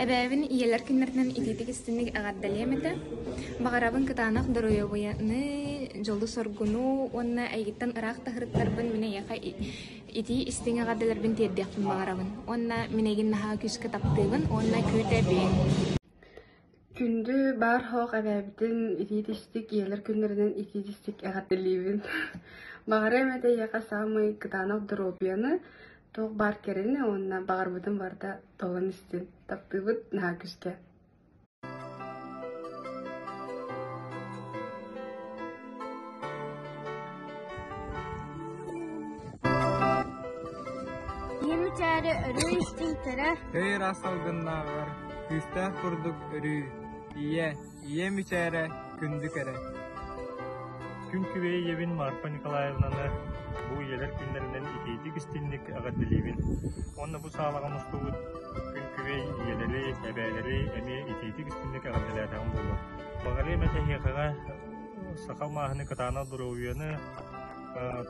Әбәбін иелер күннерден ититик істінік ағаддалемеді. Бағарабын кытанақ дұройобыяны жолы соргуну, онна әйгіттен ұрақ тахырыттарбын міне яқа ити істің ағаддаларбын тердеқпін бағарабын. Онна минегін наға күскі таптыбын, онна көйті бейін. Күнді бар хоқ әбәбітін ититістік, иелер күннерден ититістік ағаддалебін. Бағарабын яқа самай кытанақ дұройобыяны тоқ бар керені, онна бағарбыдың барда тоғын істін таптыбыд наға күскі. Емітәрі үрі істің түрі. Өр асалғыннағар, күстәқ құрдық үрі, ие мүчәрі күндік әрі. Күн күбей ебін Марфа Николаевнаны бұл елер күндерінен итейдік істінлік ағаддылебін. Онны бұл сағалағымыз тұғыд күн күбей елері, әбәлері, әме итейдік істінлік ағаддылардан болды. Бағары мәті еқаға сақал мағыны кытана дұры ойыны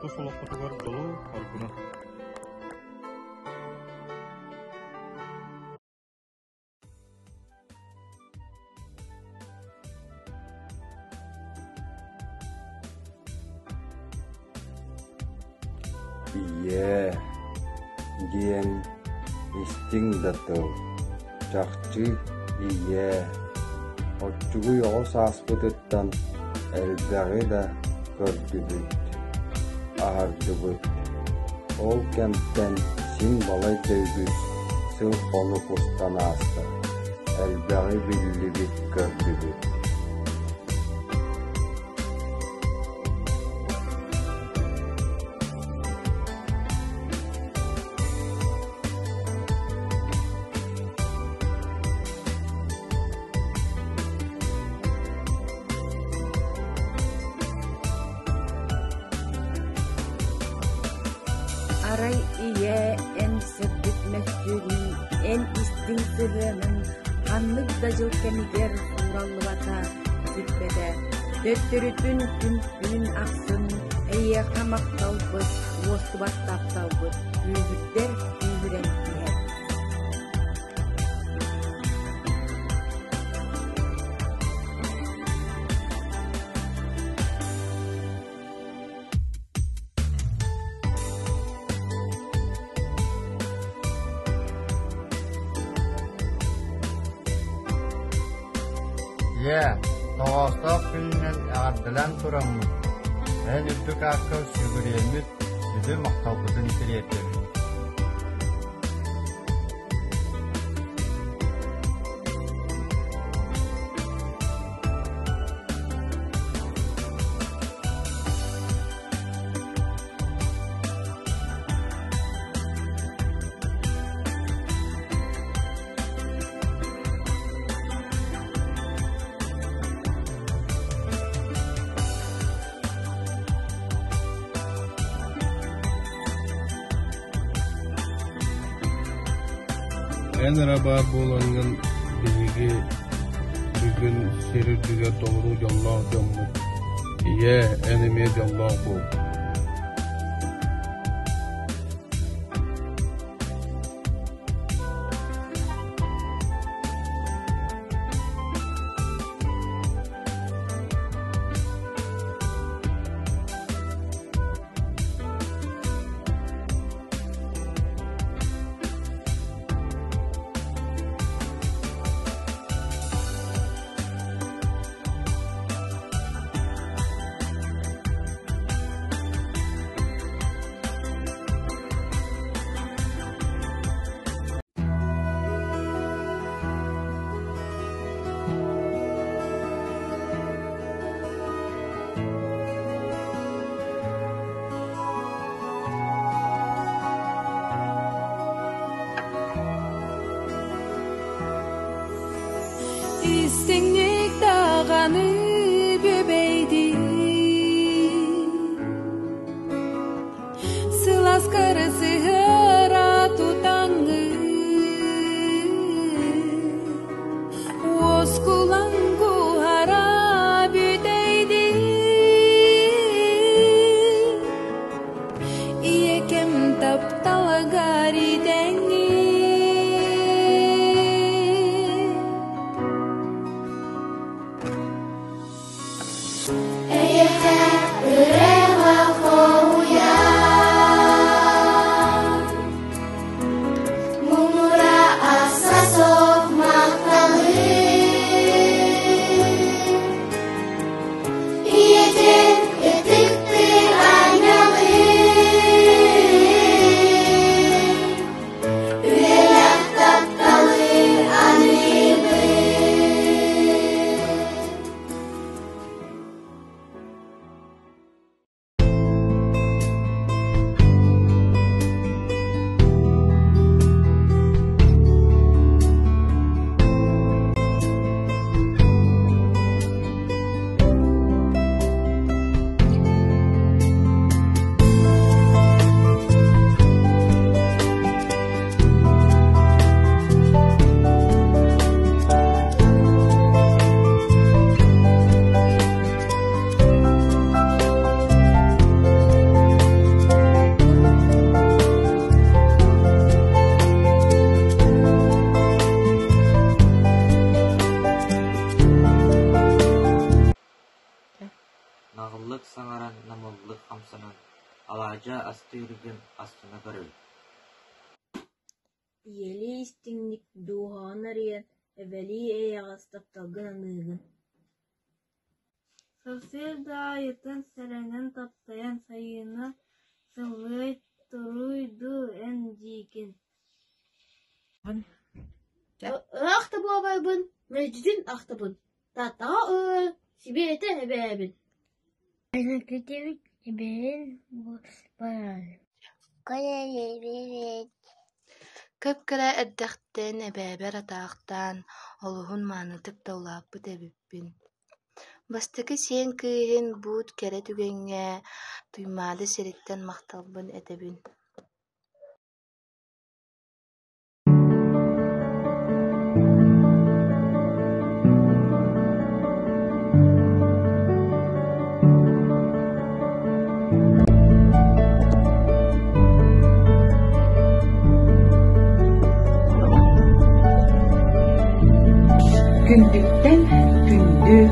тұс олық құтығыр долу оргыны. Ие, ген, истің датыл, жақчы, ие, отчугу yoğus аспыдыттан әлбәғі да көрдүбүт, ағардыбыт. Ол кәмттен син балай тәйбіз, сыл қоны кустан асты, әлбәғі білібіт көрдүбүт. Aray iye en sırdık mescudun, en istin sırrının, anlık da jıl kemiger surallı vata züppede. Döttürütün günün aksın, eye kamak talbıt, vostu battap talbıt, büyüdükler büyüren diye. Тоғастақ күнінен ағаддылан тұрамын. Ән үттік аққыл сүгіреміз, үді мақталбыдың тіретемін. En araba bolanın bilgi bugün serüdüge doğru yallah jamut. İye enime yallah bu. İstinlik dağanı böbeydi Sılas karısı hıra tutangı Oskulan kuhara büdeydi İyekem taptal gari dengi Alaca astı yürügün astına görür. Iyeli istinlik duhan arayan evveli eyağız taptalgın anığın. Sosyal dayıtın serenen taptayan sayına sılgıy turuydu en jikin. Aktabı abaybın, mecdin aktabın. Tatağı, sibiyete hebebin. Ayna kütevik hebebin bayan. Kaya yebebin. Köpkele eddekten ebeber ataqtan oluhun manatık dawlapı tebippin. Bastıkı sen kıhin buut kere tügenge tuymalı seritten maktalbın etebin. Gündükten gündü,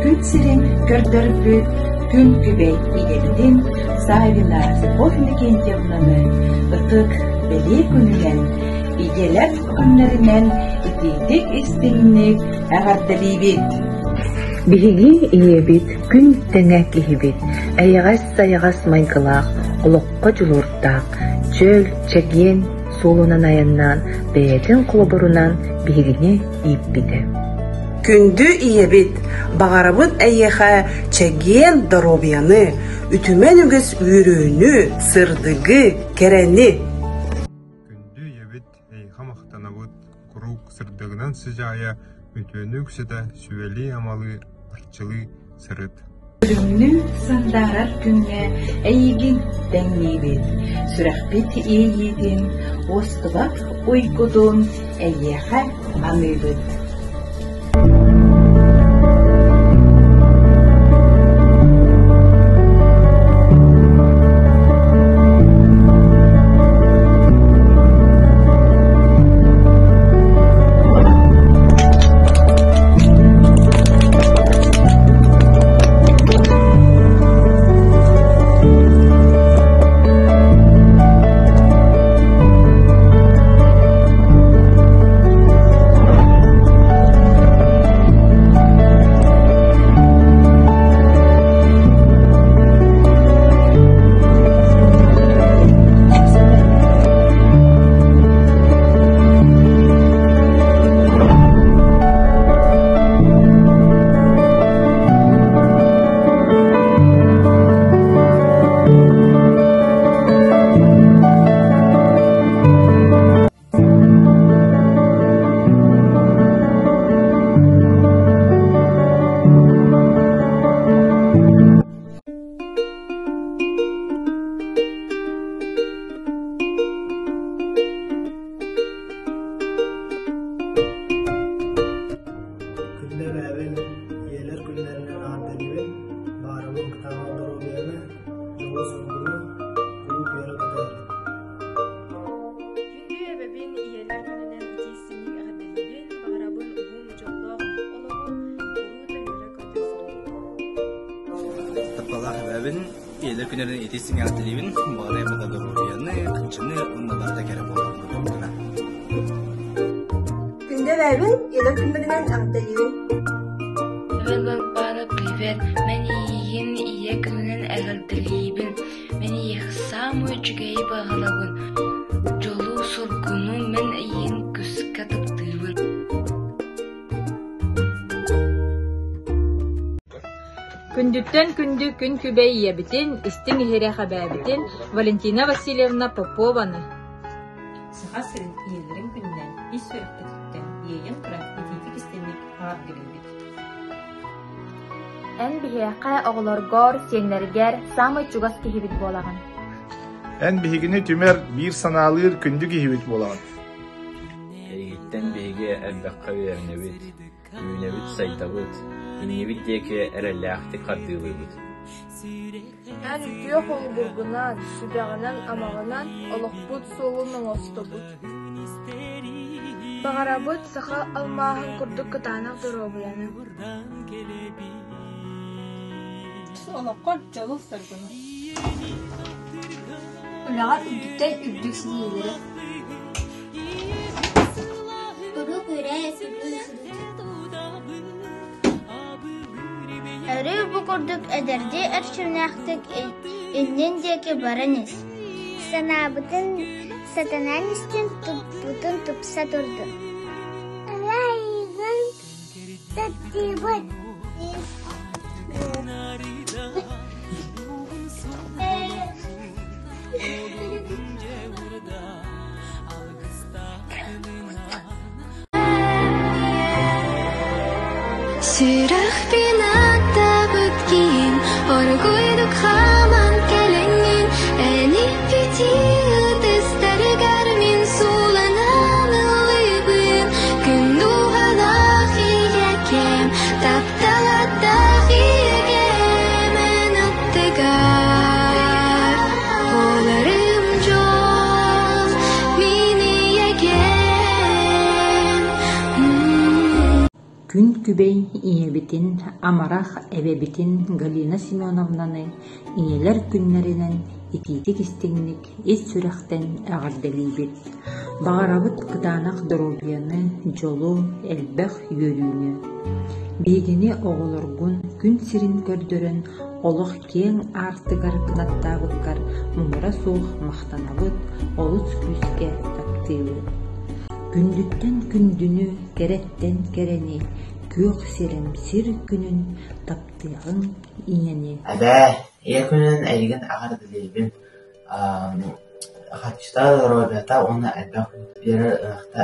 gün sirin gördürüp, gün kübey idebidin, sahibilersi boşmekin yıllanı, ıtık beli gününen, igeler günlerinden itidik istinlik ağaddalibit. Bihigi iyebit, gün tenge kihibit, ayağas maygılaq, olokka julurtaq, çöl, çegien, solunan ayannan, beyetin kulaborunan bihigini iyipbite. Күндү иебит, бағарабыт әйеха чәген доробияны, үтімен үгіз үйрүүнү, сырдыгы, керени. Күндү иебит, әйеха мақтанабыт, құрук сырдыгынан сыжая, үтіні үксіда сүвели амалы, атчылы сырыт. Ölümnü sandarar günne әйегін дәңнебет, сүрәхбет ейедin, остыбак ойгудun әйеха аныбыт. Yeler günlerden etesin yaratılıyın, bağlaya kadar doğruyanı, kınçını, onlarda kere boğazını. Günde verben, yeler günlerden yaratılıyın. Valla bana privet, men iyin iye günün yaratılıyın. Men yıksam uçgayı bağlavın. Jolu sorgunu men iyin küska tıptıyvın. Күндүттен күндү күн күбей ебитин, истин ихере хабабитин Валентина Васильевна Попованы. Сыға сырын иелерин күннен ис сөрөктөктен иейен туран ититик истенник ағар гелебит. Эн бихеяқа оғлоргор, сеңнергер, самый чугас кихибит болаган. Эн бихигини түмер бир саналыр күндү кихибит болаган. Эйгиттен биһиге элбэкка үөрнэбит, үүнэбит сайтабыт, иннибит диэки эрэллээхти хардыылыбыт. Эн үтүө холбургунан, сүбэгинен амагынан олохпут суолун оңостобут. Багарабыт саха алмааһын курдук кытаанах доробуяны. Олоққор жолу сыргыны. Өлләгәр үдүттән үдүксез иеләре. Әрі бұқырдық әдерде әршірнақтық елнен деке бараныз. Санабытын сатанан істен тұп-бұтын тұпса тұрды. Алайығын сәттебіт. Сирах бинатта бүткейін, оргойдық хаман кәліңін, әне пети ұтыстары гармин суланан ұлыбын, күн дуғалақ иекем, тапталадақ иекем, ән ұттығар, оларым жол, мен иекем. Күн күбей иебитин, амарах эбебитин Галина Семеновнаны иелер күннәренен ититик истеңник эс сүрәхтен әгәрделибит. Багарабыт кытанак дорубияны жолу элбэх йөрүүнү. Бегини оголоргун күн сирин көрдөрөн олох кең артыгар кынаттабыткар мумура суох мактанабыт олус күскә таптыылы. Күндүттен күндүнү, кереттен керени, көк сирем сир күнүн таптыгын иени. Әбә, күнүн әйген ағар дилебин. Хатчыта робята оны әлбәк бері ықта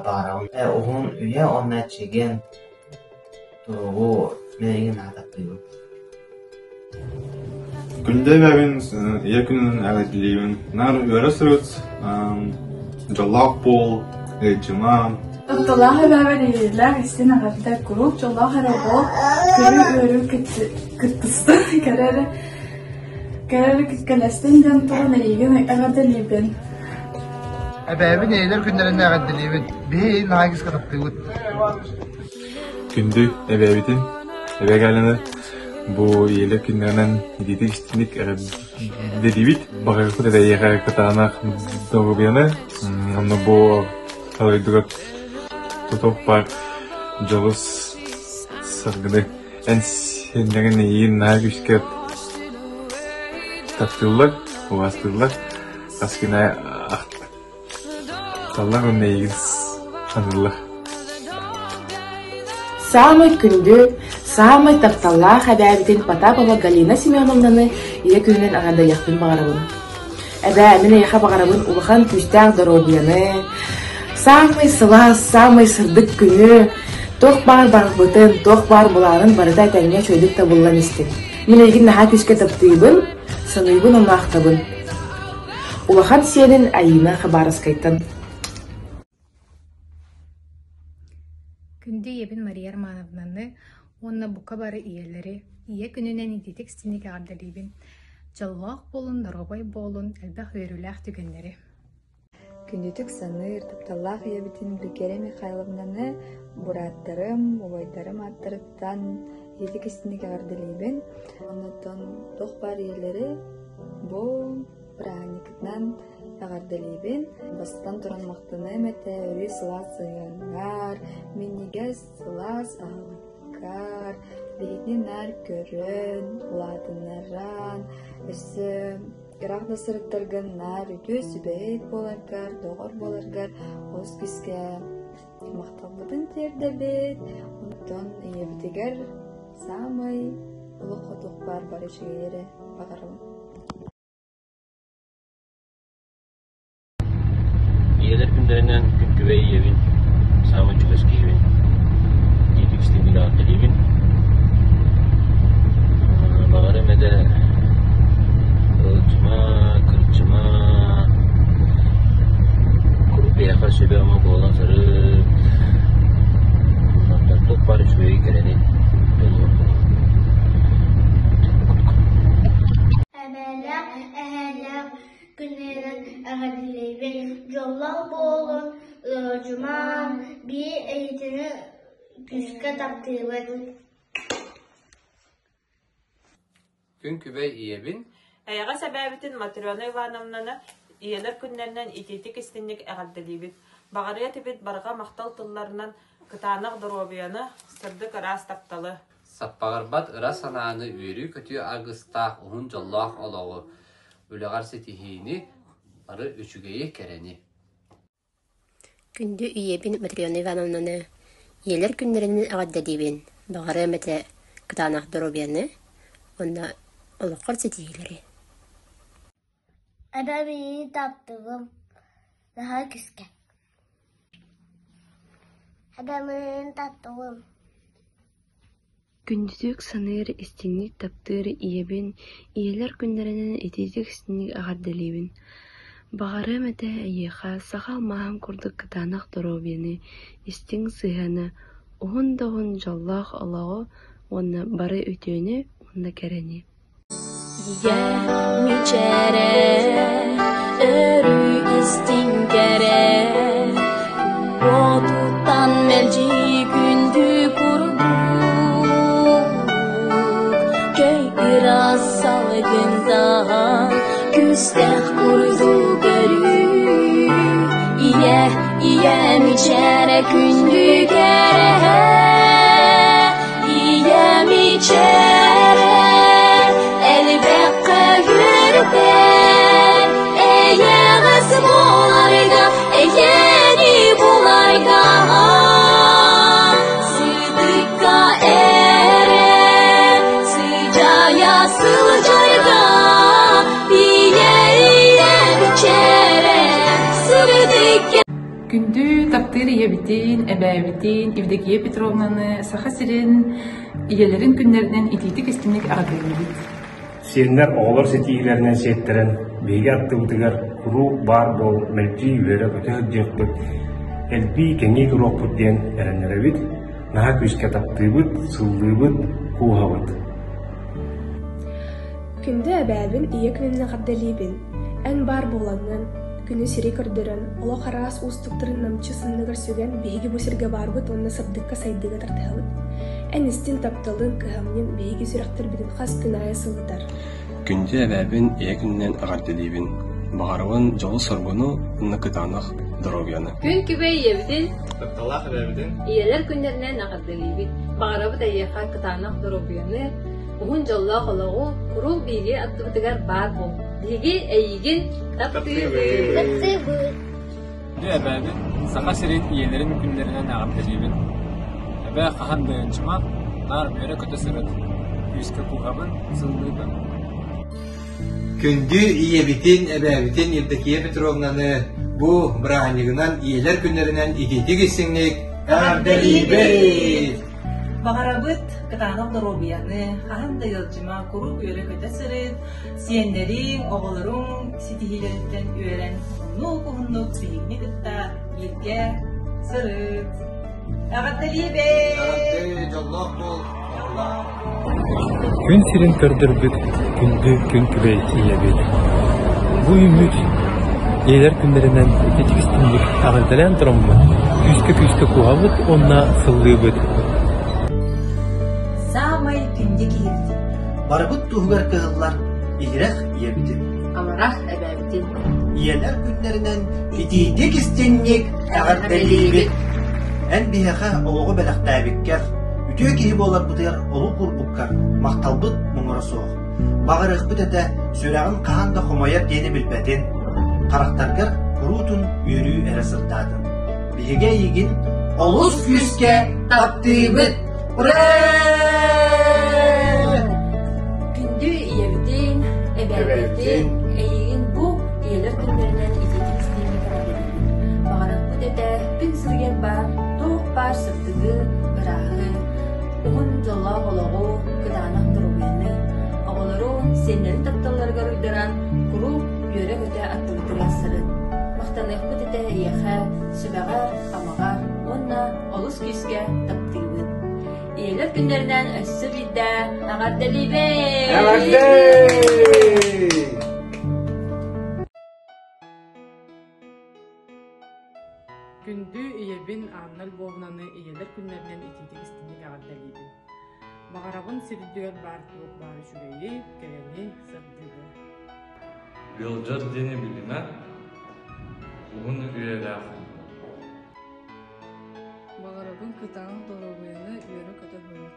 бағарауын. Оғын үйе оны чеген тұруғу менеген атаптыйбын. Күнде бәбін күнүн ағар дилебин. Нар өрі сұрыт, жолақ бол, Ejimam. Abdullahi bäbelilär istina gafta kurup jollaha rabo körü örü kıttıstı kararı kitkalastin dan toğuna igen agadalibin. Әбәбі нәйлер күндерінде әғадделейбін. Бейін ағыз қадақтығыд. Күнді әбәбітін, әбәгәліні бұл елі күндерінен едеті істінік әғадделейбіт. Бағарқыд әді еға катанақ дауғыбияны. Оны бұл қалайдығыд тұтып бар жолыс сарғыды. Ән сендерін ең нағыз үшкет таптылар, уастылар. Қаскына ақты. Таллар он егіз анылар. Самый күнді, самый тапталла хәбәбітін Потапова Галина Семеновнаны ие күннен ағанда яқпын бағарабын. Әбә әміне яқа бағарабын улыхан күстәғ дорогияны. Самый сылас, самый сырдық күні, тоқ бар бағбытын, тоқ бар бұларын барыда тәңе чөйдік табылан істен. Мен егін наға күшке таптыйбын, саныйбын оны ақтабын. Улыхан сенің айына қабарыскайтын. Күнді ебін Мария Романовнаны, онна бұқа бары иелері, ие күнінен идетік стенеге ардалейбін. Жаллақ болын, дұрғабай болын, әлбәқ өріләқ түгенлері. Күндүтүк саныр, тапталлах ебитин Григория Михайловнаны бураттарым, обойдарым аттырыттан едік істінеге ардалейбін. Оннотон тоқ бар иелері бұл праникытнан ағардалейбін. Бастан тұран мақтыны мәті өрі сылас сыйыңар, меннеге сылас ағыкар, бейітнен әр көрін, ұладынаран, өсі Ирақда сырыттарган нар үтө сүбәйт боларгар, доғыр боларгар, оз күске мақталбытын терді бет, онтон ебітегер самай ұлы қотуқ бар барышығері бағарым. Иелер күндерінен күнкүбей ебін, самай чүгіз кейбін, етік істемеге ақтылебін. Бағарым әді Kırçıma kurup yaka şebe ama boğulan sarı top var şüveyi kereni Əməllər, əhəllər, günlərən əğədiləyibin, yollar boğulun, cüman, bir eğitini küskə tapdıyıb. Gün kübey iyebin, Эйга себебитин Матрёна Ивановнаны иелер күннәрнән итетик истинник әгәддәлибит. Багарыя тибит барга мактал тылларынан кытанак дробияны сырдык рас тапталы. Саппагарбат ырас санааны үйрү көтү агыста уһун жоллах ологу. Үлегар сетихини ары үчүгейе керени. Күндү үйебин Матрёна Ивановнаны иелер күннәрнән әгәддәлибин. Багарыя мәтә кытанак дробияны онда олоққар сетихилери. Әбәбині таптығым daha küske. Әбәбині таптығым. Күндүзүк саныр истинник таптыр иебин, иелер күннәренен этизик истинник агардалибин. Багары мәтә әйеха сахал маһам курдык кытанак доробияны, истин сыһаны, уһун жоллах алагы, онна бары өтөне, онна керени. Miçere örü istinkere Botutan melci gündü kurdu Köy biraz salgından Küsteh kurdu görü İye miçere gündü kere İye miçere Күндү таптыр иебитин, эбэбитин, Евдокия Петровнаны саха сирин иелерин күннәреннән ититик истинник агадылыбит. Сеннер оғылар сетигілерінен сеттерін, бейге аттығытығар құру бар бол мәлті үйері өтігір жекпіт, әлбі кәңе күрок бұттен әрінеребіт, наға көзге таптығыбыт, сылдығыбыт, қуғабыт. Күнді әбәбін ие күнінен қабдалибін, ән бар болаңын, күні сири көрдірін, олы қарас ұстықтырын намчы сыннығыр сөген бейге бұсырға барбыт, онына сырдыққа сайдыға тартығабыт. Әністен тапталын кығамнен бейге сүріқтір бітін қас күнайы сылғытар. Күнді әбәбін ие күнінен ағардалибін, бағарауын жолы сорғыну ұнны кытанық дробияны. Күн күбей ебітін, Тапталақ әбәбіден, иелер күннерінен ағардалибін, бағарауы да еқа кытанық дробияны, ұғын жолла қолағу, құруқ бейге аттыбытығар бар бол. Бейге әйген таптыбын. Күнді әбәбін сақа сирен иелерін күннерінен ағардалибін. Бә хахан дайынчыма нар бері көті сырыт. Үйскі куғабын сылдыбын. Күнді иебитин, әбәбитин Евдокия Петровнаны бұ бірағанығынан иелер күнлерінен итетік ісіңнік әбдәлибет. Бағарабыт кытанық дробияны хахан дайылчыма күру бері көті сырыт. Сиендерин, оғылырың ситихилерден үйерен құннық бейгіне күтті елге сырыт. Күн сирин көрдірбіт, күнді күн күбей иебет. Бұ үміт, иелер күндерінен етекістіндік ағырдалан тұрамы, күскі куғабыт, онна сыллыбыт. Самай күнде кейілді. Барбыт туғығар кығылар, иерек иебетін. Амарақ әбәбітін. Иелер күндерінен етекістіндік ағырдалибет. Ән бейеға олығы бәліқтәбеккер, үтіе кейі болар бұдығар олы құрбықкар, мақталбыт мұңыры соғы. Бағырық бұд әті сөрағын қағанда құмайар дені білбәден, қарақтарғар құруытын үйрі әрі сыртадын. Бейеге егін олыс күске таптыбыт. Күнді иебітін, әбәбітін, әйген бұл иелер күндерінен итетікістейін қарадылын. Бағырық бұд әті күн сірген бар, бар сыртығы, бірағы, ұғын жолла олағу, кыданақ дұрубені, оғылыру сеннен тапталарға рүйдіран, құру үйері көте аттығытыға сырын. Мақтанық бұдыда ияға, сүбәғар, амағар, онна олыс күйске таптығын. Иелер күндерінен өссі бейді, ағардалибе! Күндү иебин Анна Львовнаны иелер күннәренен ититик истинник ағардалибин. Бағарабын сирдүгер бар туық бары жүгейі, керени сырдығы. Gılcar deni bilime uğun üyeler. Bağırabın kıtanın doğruluğunu yörü kötü hürmet.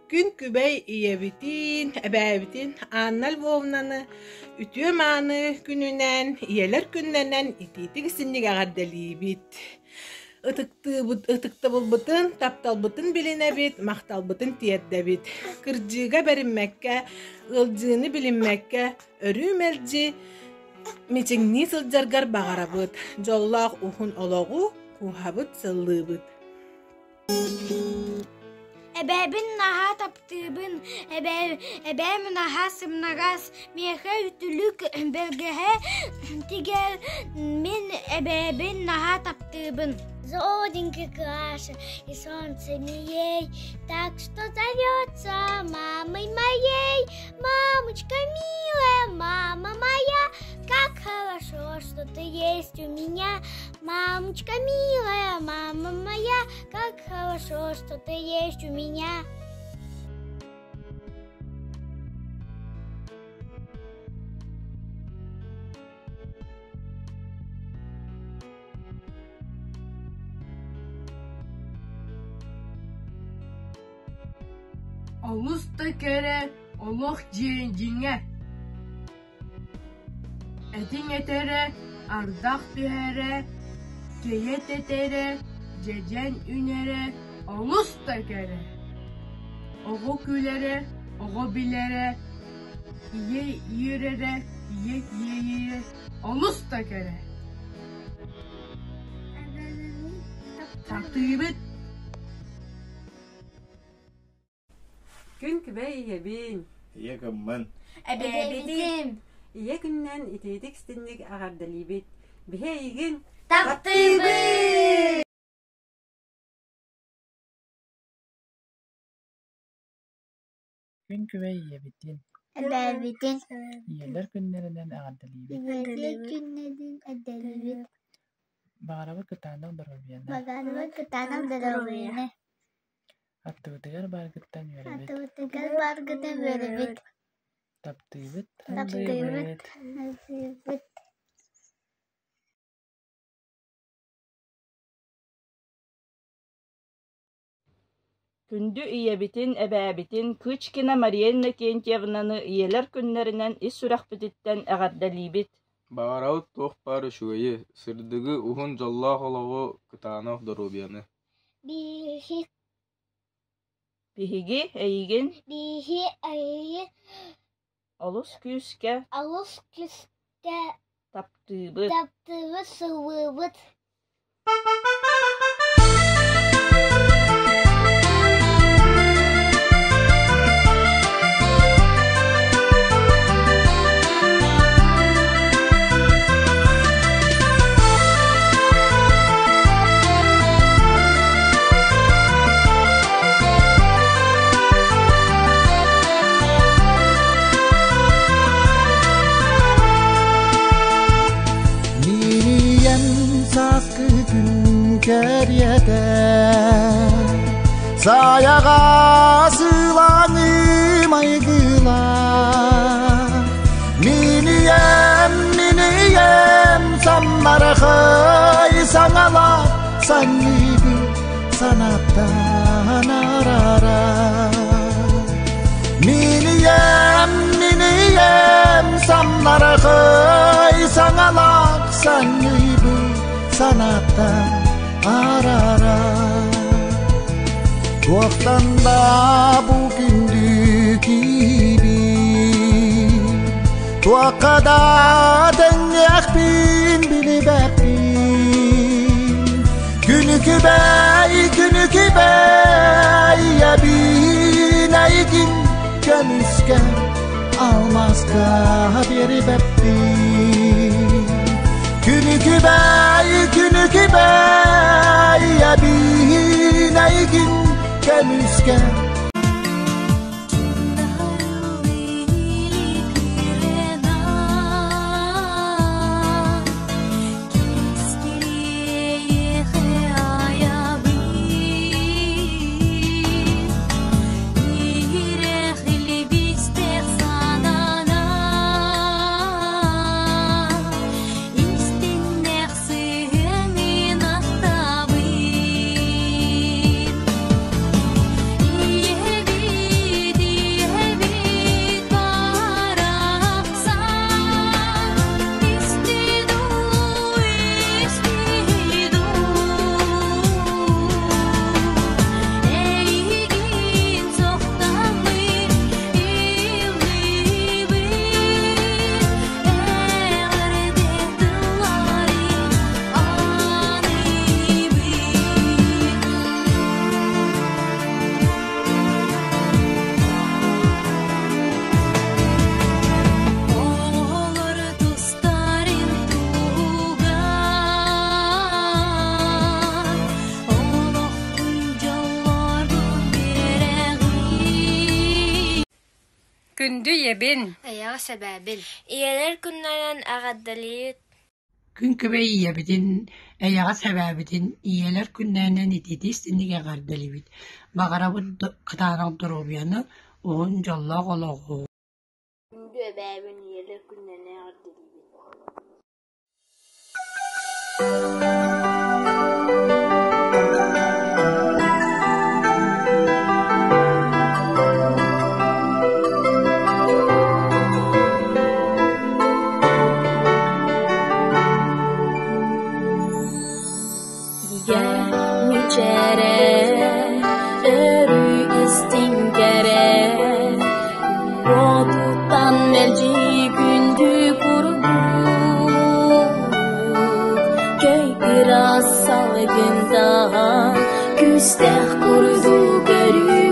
Gün kübey iyebitin, ebebitin, annal vovnanı, ütüye manı gününen, iyeler günlenen ititik sinnik ağardalibit. Itıkta bulbutun, taptalbutun bilinebit, maqtalbutun tiyeddebit. Kırcıga berinmekke, ılcığını bilinmekke, örümelci, miçingni sılcargar bağarabıt. Jollaq uhun ologu, kuhabıt sıllıbıt. Ebebin naha taptığın, ebem naha sımnagas, mihe ütülük belgehe, tigel min ebebin naha taptığın. Зоденька каша и солнце мией, так что зовется мамой моей. Мамочка милая, мама моя, как хорошо, что ты есть у меня. Мамочка милая, мама моя, как хорошо, что ты есть у меня. Олус та кере, олох жеңе. Этин етере, ардақ бере, кейет етере, жежен үнере, олус та кере. Оғу күлере, оғу билере, ие иерере, ие иере, олус та кере. Taktibit. Gün kübey yebin. İye kımman. Ebebidim. İye günden itedik istindik ağardalibit. Bihe igin. Taktibit. Gün kübey yebitin. Ebebidim. Yeler günlerinden ağardalibit. Yeler günlerden ağardalibit. Bağırabı kıtandan durubiyana. Bağırabı kıtandan durubiyana. Attıgıtıgar bargıttan yörübet. Attıgıtıgar bargıttan yörübet. Taptıybıt. Taptıybıt. Күндү иебитин, эбээбитин, Кычкина Мариенна Кентьевнаны иелер күннеринен ис сүрэхбититтен äгärдэлиибит. Бағараут тоқ бары шуайы, сырдығы ухун жоллақ олығы кытанақ дорубияны. Биһиги эйигин. Биһи эйигин. Олус күскэ. Олус күскэ. Таптыыбыт. Таптыыбыт сылыыбыт. Keriyede sayaga sığlanım aygılar miniyem sanlara kay sanalar san gibi sanattan arara miniyem sanlara kay sanalar san gibi sanattan arara Tuaktan da bugündü gibi Tuakada denyak bin bilibepin Günü kübey ya bin aygin Könüske almazka bir beppin Günü kübey ya bin aygin Könüske Күндү ебин. Аяға сәбәбін. Иелер күннерін ағаддалиет. Күн көбей иебитин, эяға сәбәбитин, иелер күннәнен итити истинниге гардалибит. Бағарабын кытаанақ дұрубияны, оғын жолла қолоғу. Күндү әбәбін иелер күннерін ағаддалибит. Küstah kurdu görü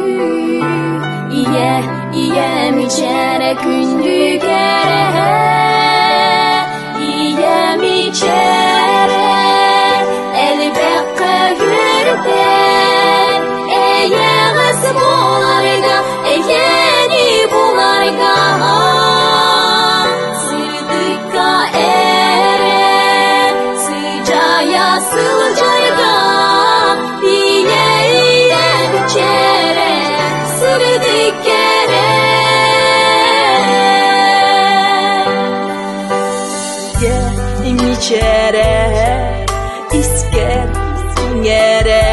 İye mi çere kündü kere İye mi çere elbette görden Eye gısı bularga Eyeni bularga Sırdıkka eren Sıcaya sılcayga İçere, isker, singere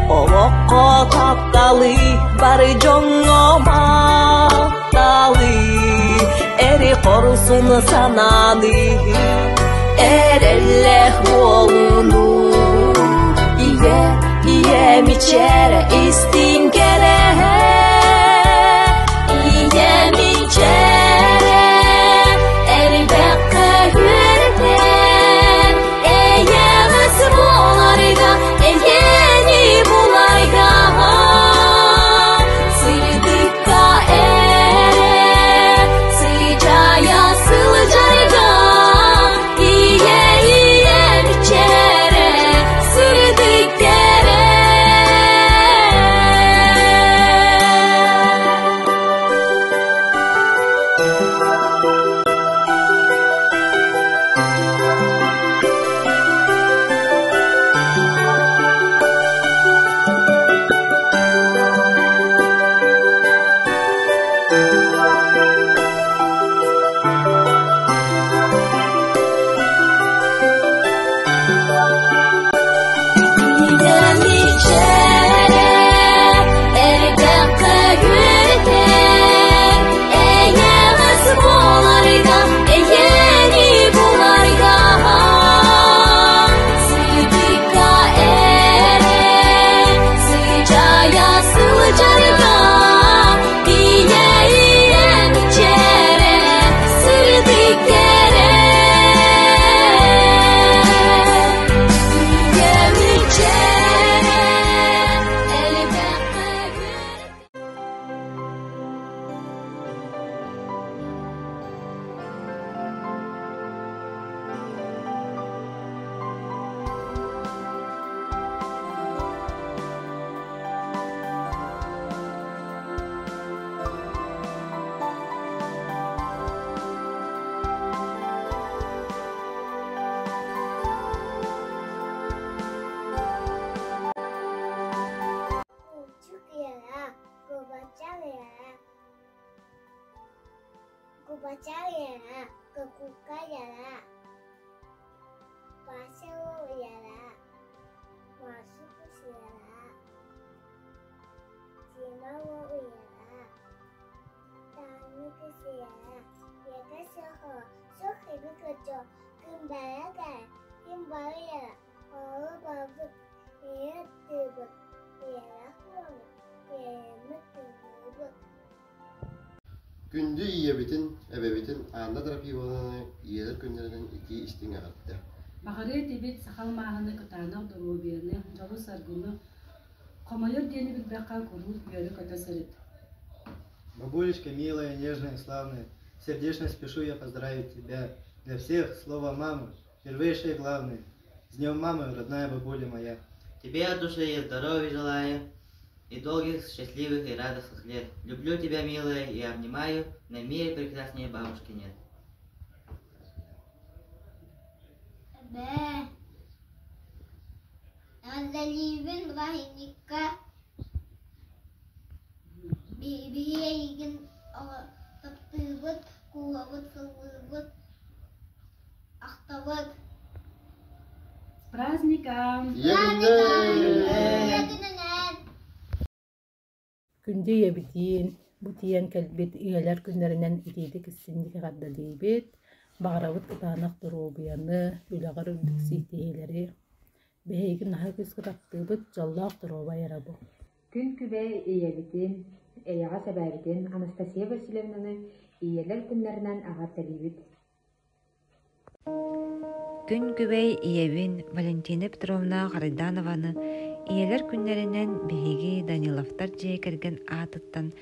Ovokko taptalı, bari jonoma dalı Eri korusunu sanalı, erelleh bolunu İye mi çere istinkere İye mi çere elbette görden Eye gısı bularga Eyeni bularga Sırdıkka eren Sıcaya sılcayga İye mi çere Sırdıkka Kubacayana, kekukayana, pasewuyana, masukusiyana, simawuyana, tanukisiyana, yakasoho, sohibikocho, kumbaraga, kimbarayana, babu, yatubu, yarahu, yematubu. Gündü iyebitin, ebebitin, anda tarafı olanı iyeler günlerinin iki istin ağattı. Бағары дебет сақалмағыны кытанақ дұрубияны, жолу саргыны, қомайыр дені білбәққа көру үйелі көті сырыт. Бабулечка милая, нежная, славная, сердечно спешу я поздравить тебя. Для всех слово «мама» первейшее и главное. С днем мамы, родная бабуля моя. Тебе от души и здоровья желаю. и долгих, счастливых и радостных лет. Люблю тебя, милая, и обнимаю, на мире прекраснее бабушки нет. Андалибин Рахиника Бихейгин Таптывыт, Кулавыт, Сылвыт, Ахтавыт. С праздником! Күнде ебитин, бутиян кәлбет иялар күннәреннән итейдик иссинник гаддалибет, бағарабыт кытанақ дұрубияны, үлағар үлдік сийтейлері, бәйгін наха күз кытаптыбыт жаллақ дұруба ярабу. Күн күбе иебитин, эяға сәбәбитин Анастасия Васильевнаны иялар күннәреннән ағардалибет. Күн күбей иебин Валентина Петровна Гариданованы иелер күннәреннән биһиги Даниловтар жекерген атыттан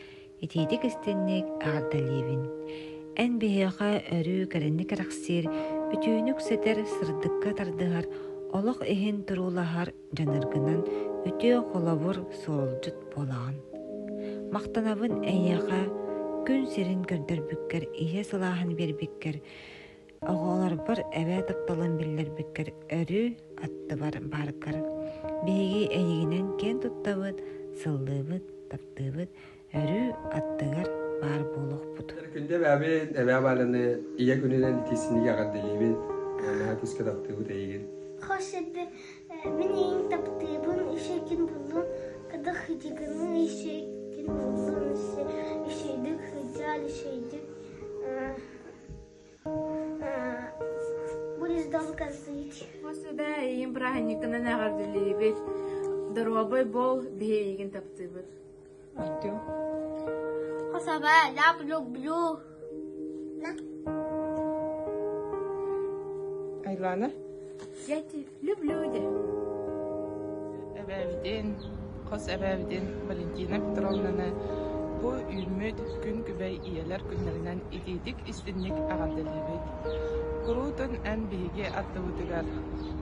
итейдик истенник ағардалибин. Ән биһиға өрү кәренник рақсир, үтүүнүк сетер сырдыкка тардыгар, олық ихин турулахар жаныргынан үтүү қолабыр соолжут болаған. Мақтанабын әйяға күн сирин көрдөр бүккер, ие сылахан бербеккер, оғалар бір әвә тапталан биллер бүккер, өрү атты баркар. Беги әйгенен кен туттабыт, сылдыбыт, таптыбыт, өрү аттыгар бар болуq бут. Күнде бәбин әбә баланы ия күненен итисинеге агадылыбын, ана күскә таптыбыт әйген. Хошеде мен ең таптыбын, ишекин булун, када хидигын, ишекин булун, ишейдик хиджал, ишейдик. Будем казыть. Хошеде ең праздникынан агардылыбыт. Дорогой бол бейген таптыбыт. Артем. Хосаба, я люблю. Айлана? Я тебя люблю, да. Әбәбиден, қос әбәбиден Валентина Петровнаны bu ümmet gün gübey iyeler günlerinden ideydik istinlik ağardalibet. Kurutun en bihige attıvıdıgar,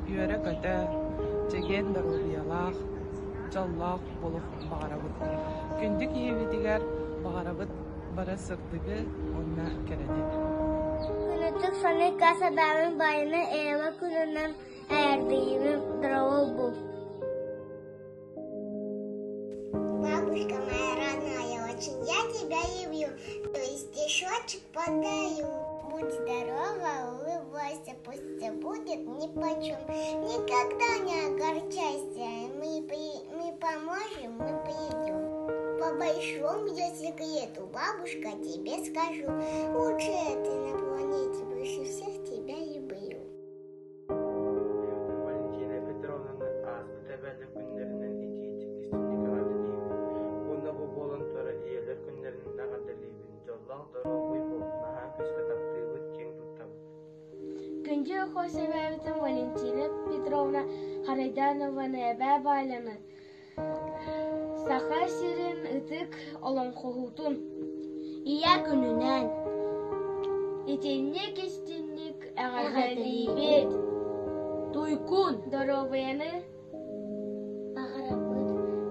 yöre kata, çegen daruriyalaq, jallaq boluq bağarabıt. Gündük iyevedigar bağarabıt bara sırdıgı onna keredik. Günütük sonu kasa dağın bayını eva gününden erdiğimi dravol bu. Бабушка моя родная, очень я тебя люблю, то есть стишочек подаю. Будь здорова, улыбайся, пусть все будет нипочем. Никогда не огорчайся, мы поможем, мы приедем. По большому я секрету, бабушка, тебе скажу. Лучшая ты на планете, больше всех тебя люблю. Валентина Петровнаны аспы тәбәлі күндерінен итейдік істінlik ағадылейбін. Онда бұл болын тұры иелер күндерінен ағадылейбін. Жоллақ дұру бұл наға көзгі таптығыт кен тұттабы. Күнде хош себебетін Валентина Петровна Харайданованы әбә байланы. Саха сирин ытык олон қоғутун. Ия күнінен. Итеннек істеннек ағадылейбет. Туйкун доровыяны бағарабыт.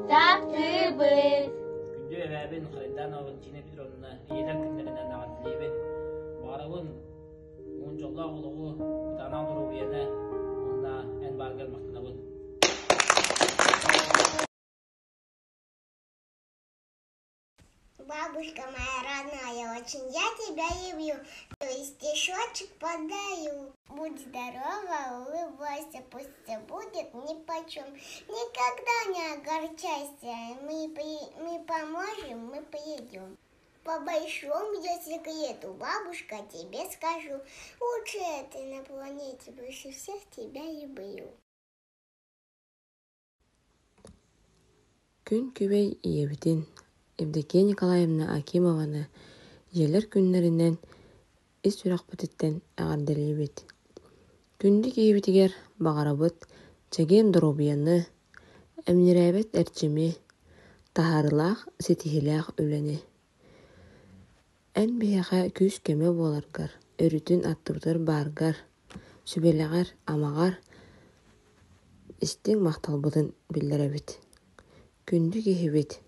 Таптыбыт. Күнде әбәбін Харайданова Валентина Петровна иелер күндерінен ағадылейбет. Бағарабын он жоллақ олығы танау доровыяны онна ән баргар мақтанабын. Бабушка моя родная, очень я тебя люблю, то есть стишочек подаю. Будь здорова, улыбайся, пусть все будет нипочем. Никогда не огорчайся, мы поможем, мы приедем. По большому я секрету, бабушка, тебе скажу. Лучшая ты на планете, больше всех тебя люблю. Күн күбей иебитин Евдокия Николаевна Акимованы иелер күннәреннән ис үрәкбүттен ағардалибет. Күндік иебитигер бағарабыт, чеген дұрубияны, әмнерәбет әрчіме, тахарылақ, сетихилақ өләне. Ән бияға күз көмі боларгар, өрүтін аттырдыр баргар, сүбелағар, амағар, истің мақталбыдын білдірәбет. Күндік иебит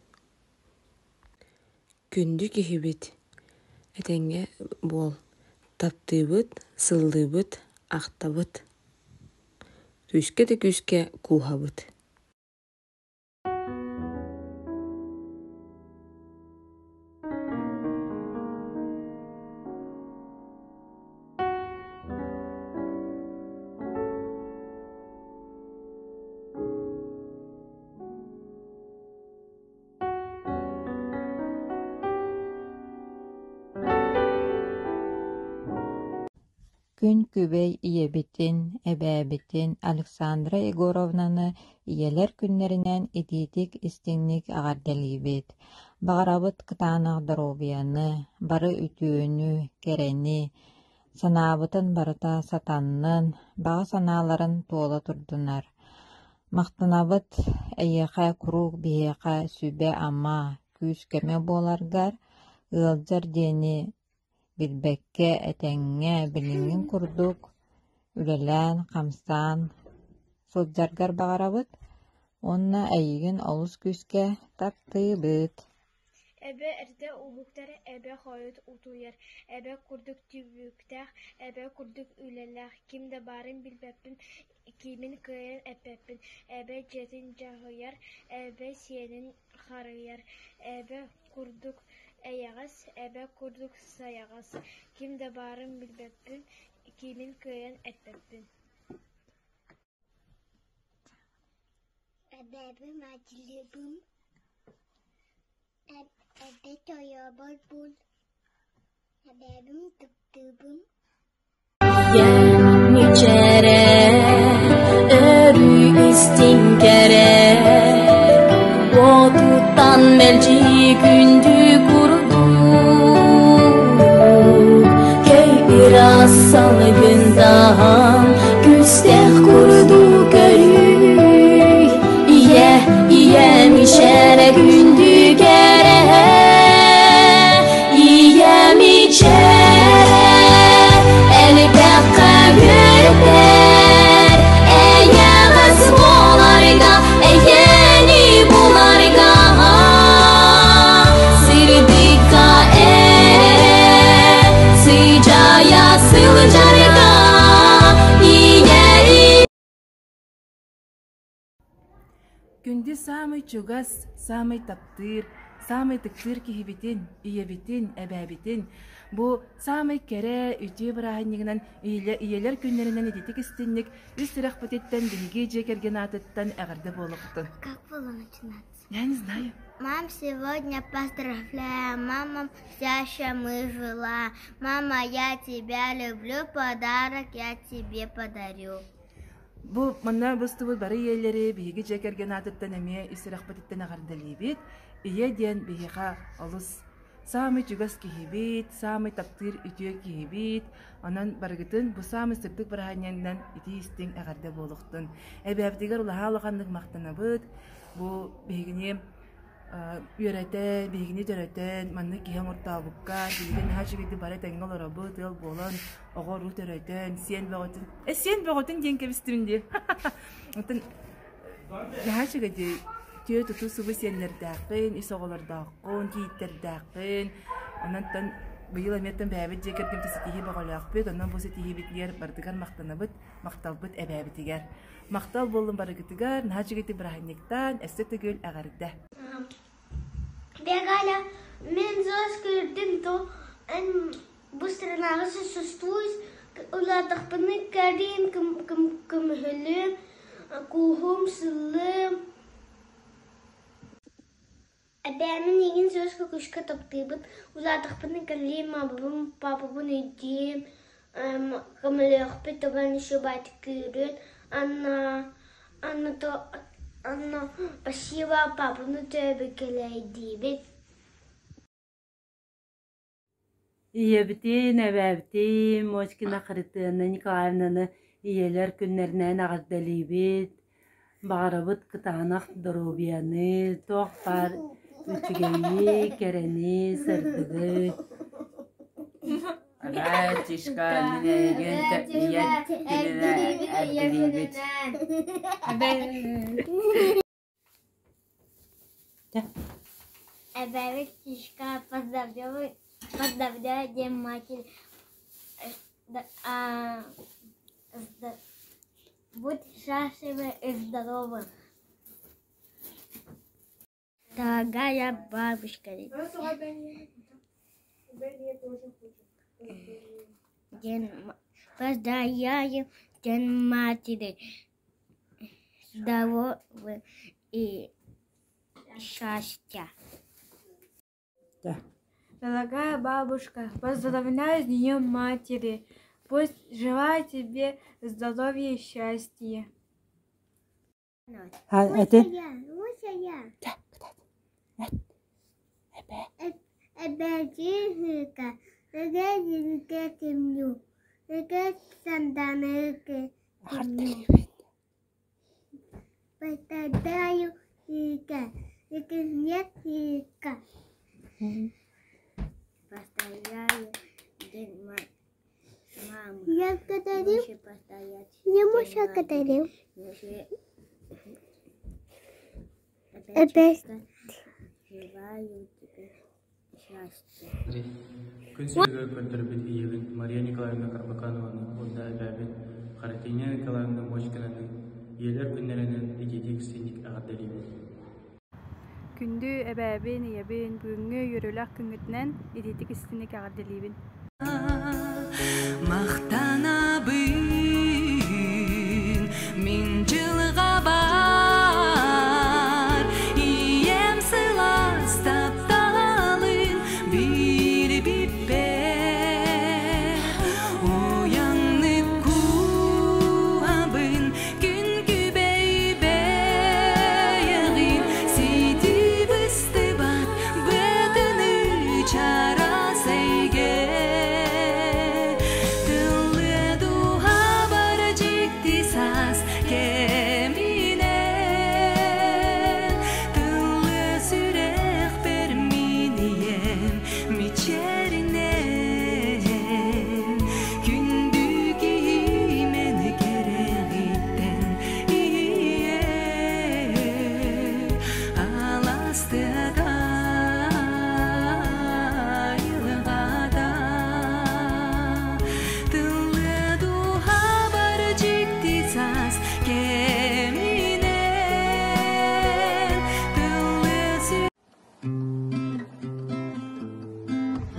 күндү кихибит. Этеңге бол таптыбыт, сыллыбыт, ахтабыт. Түшке де күшке кухабыт. Күн күбей иебитин, эбээбитин Александра Егоровнаны иелер күннеринен ититик истиңник агарделибит. Багарабыт кытаанах доробияны, бары үтүүнү, керени, санаабытын барыта сатаннын, бага санааларын туола турдунар. Мактанабыт эйэхэ курук биэхэ сүбэ ама күс кеме боларгар, ыалдьар диэни билбекке этеңҥэ билиҥин курдук, үлэлээн, хамсаан, сылдьаргар баҕарабыт, онна эйигин олус күскэ таптыыбыт. Эбе эрде улуктар эбе хойут утуяр, эбе курдук түбүктах, эбе курдук үлэлэх, кимде барын билбеппин, кимин кыйын эппеппин, эбе жетин жахыяр, эбе сиенин харыяр, эбе курдук эйагас, эбе курдук саягас, кимде барын билбеппин, кимин кыйын эппеппин. Эбе мажилибым, эбе тоябалбул, эбебим туктубум. Yemicere, örü istinkere, o tuttan melci gündü kurudu. Köy biraz salgından, güsteh kurudu köyü. İye mişere gündü kere, iye mişere. Elbette görber, eyağız bolarga, eyeni bularga. Sirdika erere, sıcaya sılcarga, iye. Күнди самый чугас, самый таптыр, самый тыктыр кихибитин, иебитин, эбэбитин. Бу самый кере үтү бырахыннигинен иелер күннеринен ититик истинник үс тирахпатиттен биги жекерген атыттан эгерде болуктун. Как было начинаться? Я не знаю. Мам, сегодня поздравляю, мама, вся мы жила. Мама, я тебя люблю, подарок я тебе подарю. Бу манна бустубут бары иелери биги жекерген атыттан эме үс тирахпатиттен эгерде либит, ие диен бигиха олус самый чугас кихибит, самый таптыр үтүө кихибит, онан баргытын бу самый сыктык бараханьяндан ити истиң эгерде болуктун. Эбэбдигер улахалыганнык мактанабыт, бу бигине үйрөтен, бигине төрөтен, манны киһен уртаабыкка, бигин хачыгыды бары теңгел орабыт, ел болон, огору төрөтен, сиен бөгөтүн. Сиен бөгөтүн диэн кебистиринди. Отын хачыгыды түйө туту субы сиеннердääкпин, ис оголордааккын, кийиттердääкпин. Онантан быйыл эметтен бээбит жекердим теситиһи боголоакпыт, онан бу ситиһибитигер бардыгар мактанабыт, макталбыт эбээбитигер. Мактал болун барыгытыгар, нахачыгыты браханниктан, эссе түгүл эгерде. Бегаля, мен зоос көрдüm, то bu странага существует, улатахпыны кәрин, кымхылым, кухум, сылым. Әбәмін еген сөз көкішкі таптыбыт, улатахпыны кәрин, мабабым, папабын өйдем, кымылықпы тоған еще бәті көрін, Анна, спасибо, папаны төбі келейдейбет. Иебитин, эбэбитин, Моськина Харитыанна Николаевнаны иелер күннеринен агардалибит, бағарабыт кытаанах доробияны, тоқпар, үтігейі, керени, сырдыгы. Батюшка, меня еген Эбэбит тишка поздравляю День матери. Будь счастливы и здоровы. Дорогая бабушка. Поздравляю День матери. Здоровья и счастья. Дорогая бабушка, поздравляю с Днем матери. Пусть желаю тебе здоровья и счастья. Поздравляю Ика. Нет Ика. Поздравляю День мамы. Я благодарю. Я Муша благодарю. Опять. Желаю тебе счастья. Күн сүйігі көндірбіт иегін Мария Николаевна Карбаканованы, онда әбәбін Харатиня Николаевна Мочкинаны, елер күннерінен егедек сенік ағадалейбін. Күнді әбәбін иебін бүгінгі үрілік күнгітінен егедек сенік ағадалейбін. Мақтанабын мен жылға бар ием сыйлас тапталын бір биппер оянып куабын күн күбейбейгин сетіп ыстыбат бөтіні чара сейге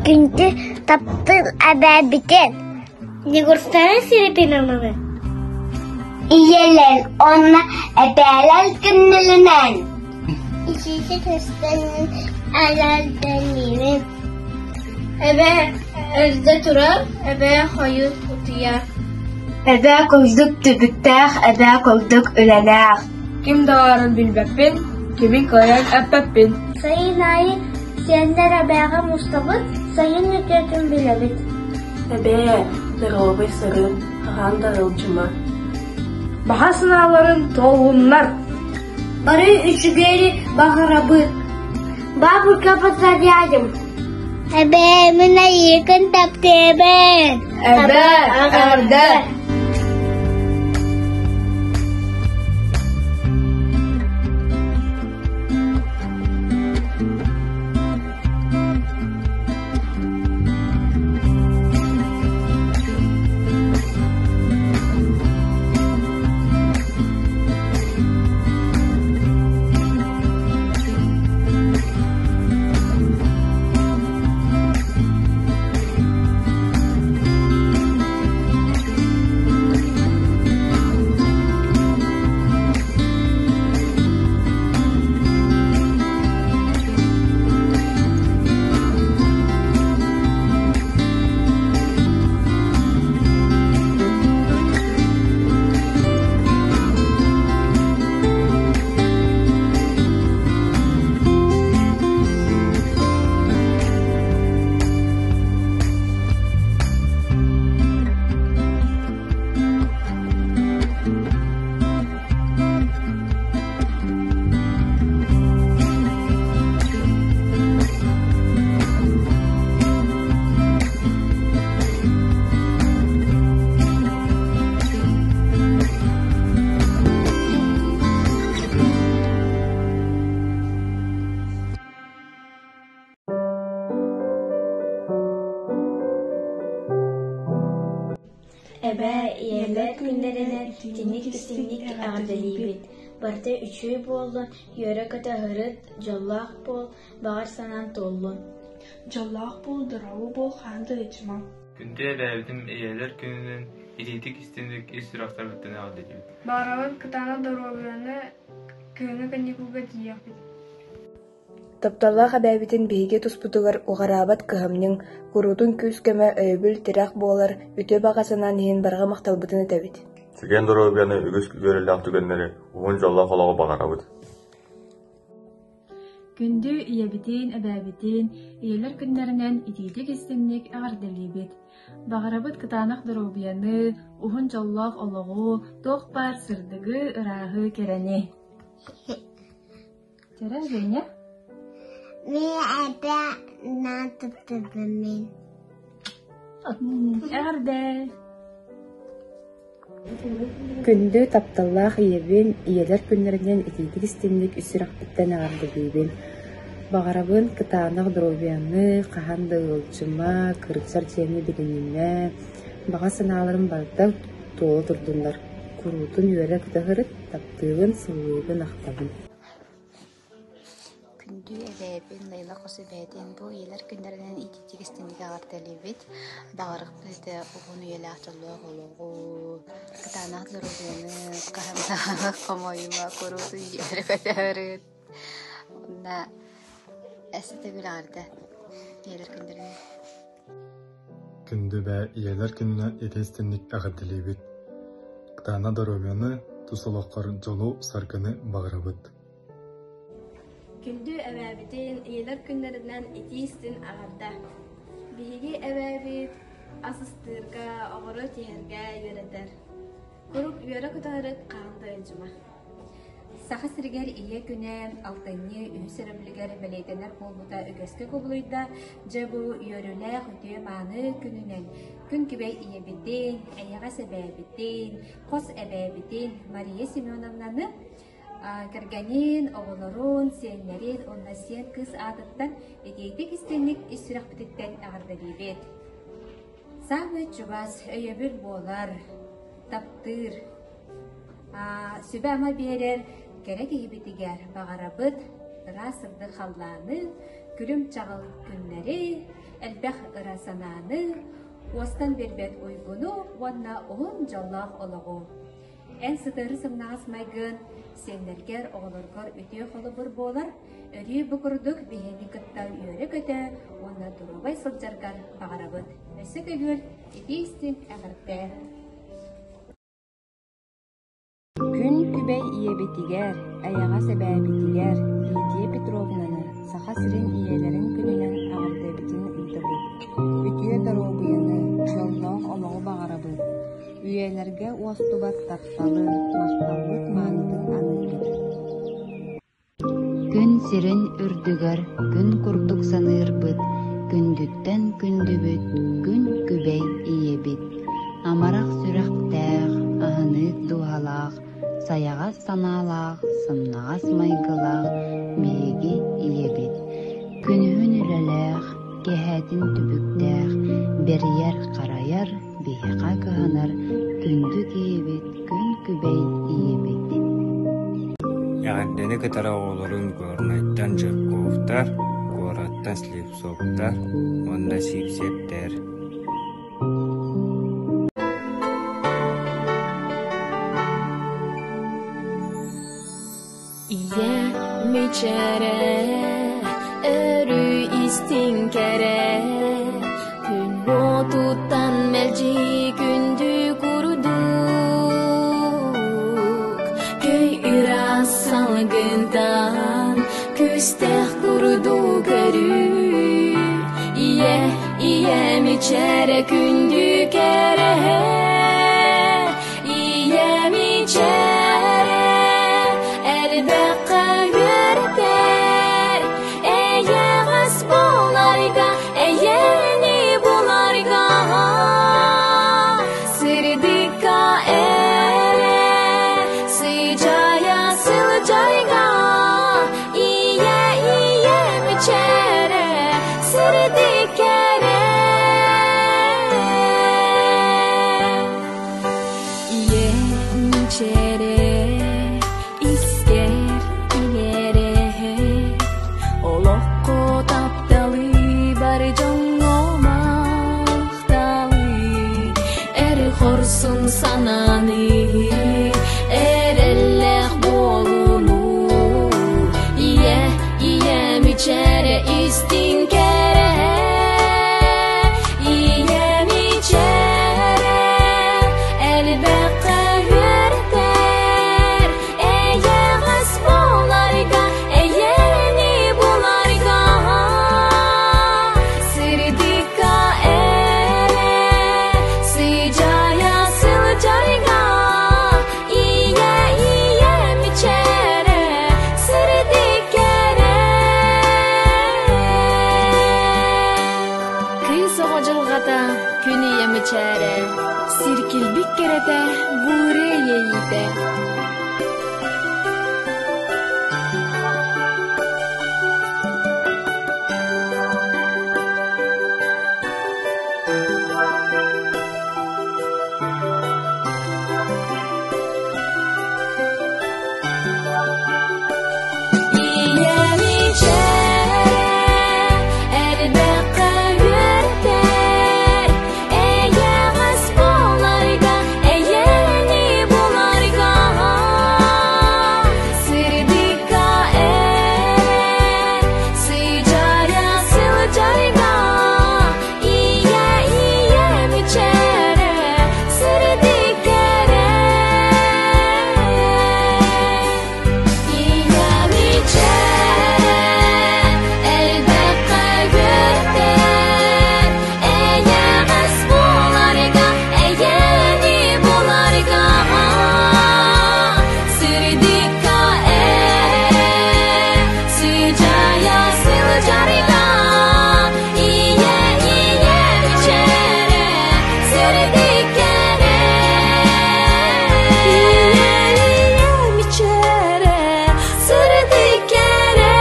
Күнді таптың әбәбітен. Не көрсәне сирепинаманы? Иелен, онна әбәләл күннілінен. İkisi köstenin ələrdən Əbə özdə turab, əbə hayır kutuya. Əbə koyduk tübüttəx, əbə koyduk ölənəx. Kim dağarın bilbəppin, kimin koyan əpbəppin. Sayın ayı, senlər əbəğə mustabıt, sayın nüketün biləbit. Əbə, dırğabı sırın, ağan darılcıma. Baha sınavların toğunlar. Barı üçgeri bağırabıt. Бабушка посадядем. Әбә, мына екін тапты әбә. Әбә, әрді. истинник ағырдалибит. Барта үчүй боллун, йөрө көтө хырыт, жоллақ бол, бағар санан толлун. Жоллақ бол, дырауы бол, ханды ычма. Күнде бәбитим эйелер күнүнөн идитик истинник исрактар бүттен ағырдалибит. Барабыт кытана дороганы күйіні каникулга дияпит. Тапталлах абәбитин биһиге туспутугар уғарабат кыһамньың курутун күүскөмө өйбүл тирах буолар үтө бағасынан иһин барга макталбытын этебит. Сиген дорообияны үгүс көрөллээх түгеннери уһун жоллоох олоҕо баҕарабыт. Күндү ийэбитин, эбээбитин, ийэлэр күннэринэн итиитик истинник аҕардалиибит. Баҕарабыт кытаанах дорообияны уһун жоллоох олоҕу туох баар сырдыгы ырааһы керени. Терэ Женя? Мен әбә натыптыбымен. Әғарда. Күндү тапталлаах ийэбин, ийэлэр күннэринэн итиитик истинник үсүрахпыттан аҕардалиибин. Баҕарабын кытаанах дорообияны хаһан дыылчыма, кырыксар чэми билининнэ, баҕа санааларын барда туола турдунлар. Курутун үөрэ кытаһырыт, таптыыбын, сыллыыбын ахтабын. Күндү эбэбин Лейла Косыбэдин бу ийэлэр күннэринэн итиитик истинник аҕардалиибит. Баҕарык быйды уһун үйэлээх жоллоох олоҕу, кытаанах дорообияны хаһан комойума, курутун үөрэ кытаһырыт. Онна эсите гүлаарда ийэлэр күннэринэн. Күндү бэ ийэлэр күннэ итистинник аҕардалиибит. Кытаана дорообияны тусолооххор жолу саргыны баҕарабыт. Күндү эбээбитин ийэлэр күннэринэн итиистин аҕарда. Биһиги эбээбит асыстыырга, оҕоро тиһэргэ үөретэр. Курук үөрэ кытаһырыт хаһан дыылчыма. Саха сиригер ие күнэ алтынны үһү сырымлыгер белейтенер болбута үгөскө кубулуйда жабу үйөрүлээх үтүө мааны күнүнен күн кибей иебитин, эйяга себээбитин, кос эбээбитин Мария Семеновнаны кэргэнин, оголорун, сиэннерин, онна сиэн кыс аатыттан этейтик истинник исүрэхбититтен аҕардалиибит. Саамы чубас өйөбүр буолар, таптыыр, сүбэма биэрэр керек иһибитигэр баҕарабыт ыра сырды халлааны, күрүм чаҕыл күннэри, элбэх ыра санааны, уостан бербет уйгуну, уонна уһун жоллоох олоҕу. Эн сытыры сымнаҕас майгын, сиэннэргэр оҕолоргор үтүө холобур буолар, өрүү букурдук биһини кытта үөрэ көтө, уонна туробай сылдьаргар баҕарабыт. Өссө көгүөл итиистин аҕардаа. Күн күбэй иебитигэр, аяга себээбитигэр, Лидия Петровнаны саха сирин иелерин күнүнен аҕардабитин ыйтыбы. Үтүө дорообуяны жоллоох олоҕу баҕарабыт. Үйэлэргэ уостубат тарталы, макталбыт маанытын аныйбыт. Күн сирин үрдүгөр, күн курдук саныырбыт, күндүттен күндүбүт, күн күбэй иебит. Амарах сүрэхтээх, аһыныык дуһалаах, саяҕас санаалаах, сымнаҕас майгылаах, биһиги иебит. Күнүһүн үлэлээх, кэһэтин түбүктээх, берийэр харайар, биһиха кыһанар, күндүк иебит, күн күбэй иебит. Яғаддені кытара оғыларын көрнайттан жыққуықтар, көраттан слепсоптар, онда сипсептер. Ие мечере, өрү истинкере, күн отуттан мелжи күндү курдук, көй ырас салгындан күстэх курду көрү. Ие мечере күндү кере, ие мечере элбекка юртер, эйегас боларга, эйени боларга, сырдыка эре, сыжая сылжайга, ие мечере, сырдыкере. sananı erellek bolunu iyem içere istin kere iyem içere elbette yürter eye gasbolarga eyeni bularga sirdika ere sicaya sılcarga iyem içere sirdikere kız ocılgata gün iyem içere sirkilbik kerete bure yeyite iyem içere elbette yürter eye gasbolarga eyeni bularga sirdika ere sicaya sılcarga iyem içere sirdikere iyem içere elbette yürter eye gasbolarga eyeni bularga sirdika ere sicaya sılcarga iyem içere sirdikere iyem içere sirdikere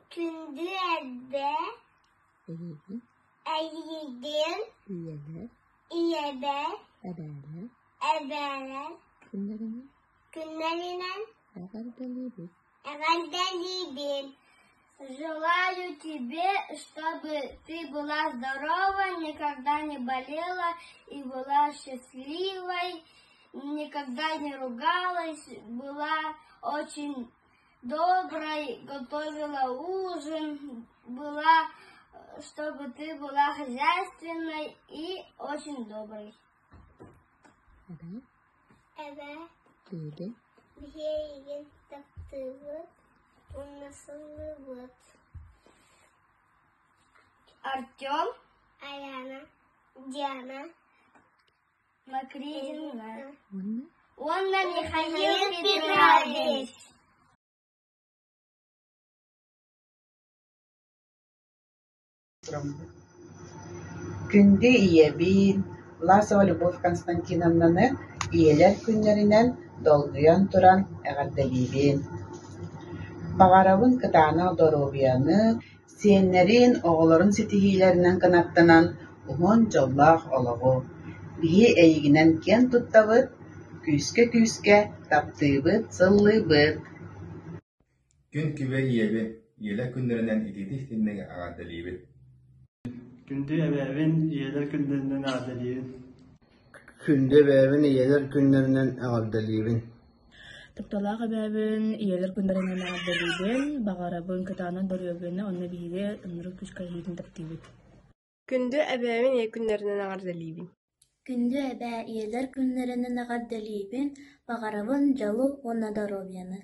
Kündü elbe eğildim iyebe ebeler günlerine эгалдалибин. Желаю тебе, чтобы ты была здорова, никогда не болела и была счастливой, никогда не ругалась, была очень доброй, готовила ужин, была, чтобы ты была хозяйственной и очень доброй. Бегин таптывы, унасылывыт. Артем, Аяна, Диана, Макридина, Онна Михаил Петрович. Күнді иебин Власова Любовь Константиновнаны иелер күннеринен долгуян туран эҕардалиибин. Бағарабын кытаана доробияны сиэннерин оҕолорун ситиһиилэринэн кынаттанан уһун дьоллаах олоҕу. Биһи эйигинэн киэн туттабыт, күүскэ таптыыбыт, сыллыыбыт. Күн күбэ иебин иелер күннеринен итити истиннеге аҕардалиибит. Күндү эбээбин иелер күндеринен аҕардалиибин. Күндү эбээбин иелер күннеринен аҕардалиибин. Тапталаах эбээбин иелер күндеринен аҕардалиибин. Бағарабын кытаана доробияны онна биһиге ынырык күскэ иһиитин таптыыбыт. Күндү эбээбин ие күннеринен аҕардалиибин. Күндү эбээ иелер күннеринен аҕардалиибин. Бағарабын жалу онна доробияны.